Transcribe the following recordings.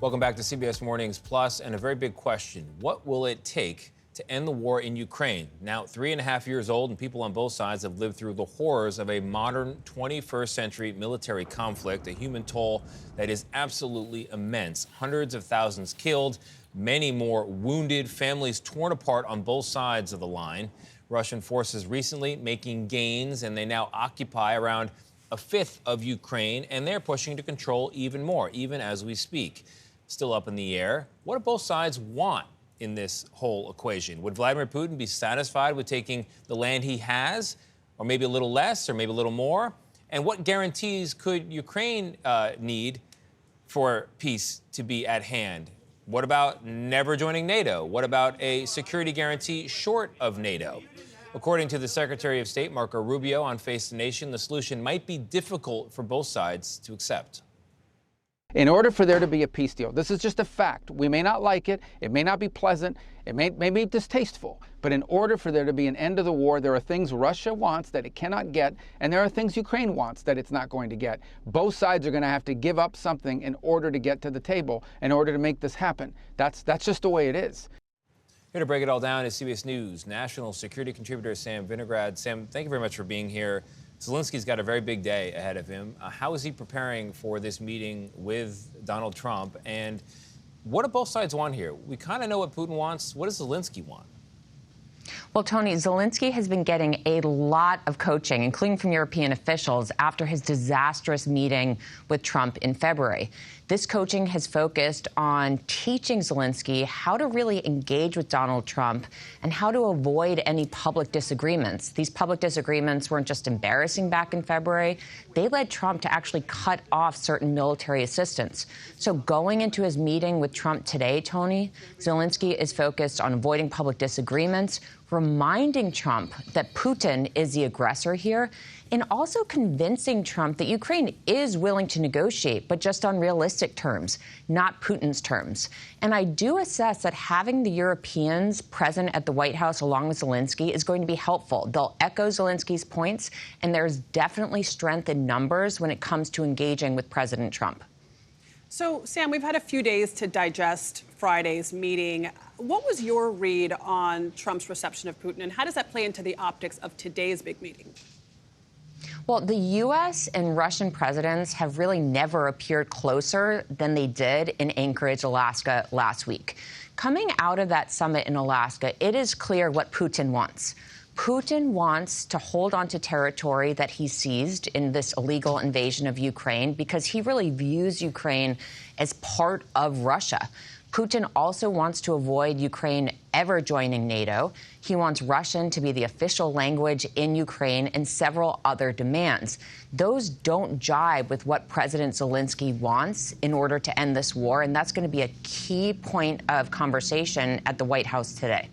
Welcome back to CBS Mornings Plus, and a very big question. What will it take to end the war in Ukraine? Now, 3.5 years old, and people on both sides have lived through the horrors of a modern 21st century military conflict, a human toll that is absolutely immense. Hundreds of thousands killed, many more wounded, families torn apart on both sides of the line. Russian forces recently making gains, and they now occupy around a fifth of Ukraine, and they're pushing to control even more, even as we speak. Still up in the air. What do both sides want in this whole equation? Would Vladimir Putin be satisfied with taking the land he has, or maybe a little less, or maybe a little more? And what guarantees could Ukraine need for peace to be at hand? What about never joining NATO? What about a security guarantee short of NATO? According to the Secretary of State, Marco Rubio, on Face the Nation, the solution might be difficult for both sides to accept. In order for there to be a peace deal, this is just a fact. We may not like it. It may not be pleasant. It may be distasteful. But in order for there to be an end to the war, there are things Russia wants that it cannot get, and there are things Ukraine wants that it's not going to get. Both sides are going to have to give up something in order to get to the table, in order to make this happen. That's just the way it is. Here to break it all down is CBS News national security contributor Sam Vinograd. Sam, thank you very much for being here. Zelensky's got a very big day ahead of him. How is he preparing for this meeting with Donald Trump? And what do both sides want here? We kind of know what Putin wants. What does Zelensky want? Well, Tony, Zelensky has been getting a lot of coaching, including from European officials, after his disastrous meeting with Trump in February. This coaching has focused on teaching Zelensky how to really engage with Donald Trump and how to avoid any public disagreements. These public disagreements weren't just embarrassing back in February. They led Trump to actually cut off certain military assistance. So going into his meeting with Trump today, Tony, Zelensky is focused on avoiding public disagreements, reminding Trump that Putin is the aggressor here, and also convincing Trump that Ukraine is willing to negotiate, but just on realistic terms, not Putin's terms. And I do assess that having the Europeans present at the White House along with Zelensky is going to be helpful. They'll echo Zelensky's points, and there's definitely strength in numbers when it comes to engaging with President Trump. So, Sam, we've had a few days to digest Friday's meeting. What was your read on Trump's reception of Putin, and how does that play into the optics of today's big meeting? Well, the U.S. and Russian presidents have really never appeared closer than they did in Anchorage, Alaska last week. Coming out of that summit in Alaska, it is clear what Putin wants. Putin wants to hold on to territory that he seized in this illegal invasion of Ukraine because he really views Ukraine as part of Russia. Putin also wants to avoid Ukraine ever joining NATO. He wants Russian to be the official language in Ukraine and several other demands. Those don't jibe with what President Zelensky wants in order to end this war, and that's going to be a key point of conversation at the White House today.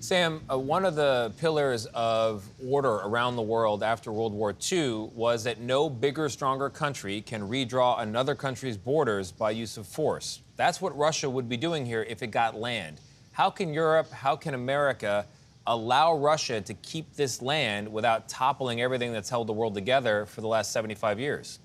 Sam, one of the pillars of order around the world after World War II was that no bigger, stronger country can redraw another country's borders by use of force. That's what Russia would be doing here if it got land. How can Europe, how can America allow Russia to keep this land without toppling everything that's held the world together for the last 75 years?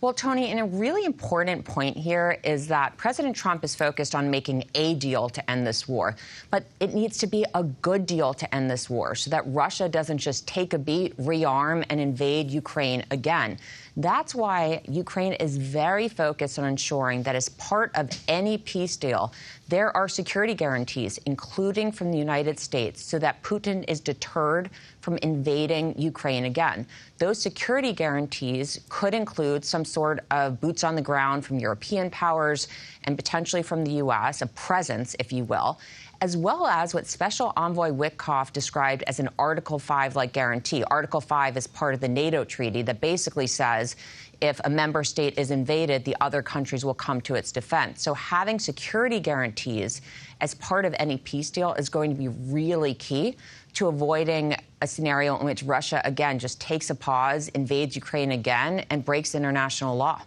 Well, Tony, and a really important point here is that President Trump is focused on making a deal to end this war. But it needs to be a good deal to end this war so that Russia doesn't just take a beat, rearm, and invade Ukraine again. That's why Ukraine is very focused on ensuring that as part of any peace deal, there are security guarantees, including from the United States, so that Putin is deterred from invading Ukraine again. Those security guarantees could include some sort of boots on the ground from European powers and potentially from the U.S., a presence, if you will, as well as what Special Envoy Witkoff described as an Article 5-like guarantee. Article 5 is part of the NATO treaty that basically says if a member state is invaded, the other countries will come to its defense. So having security guarantees as part of any peace deal is going to be really key to avoiding a scenario in which Russia, again, just takes a pause, invades Ukraine again, and breaks international law.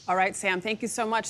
All right, Sam, thank you so much.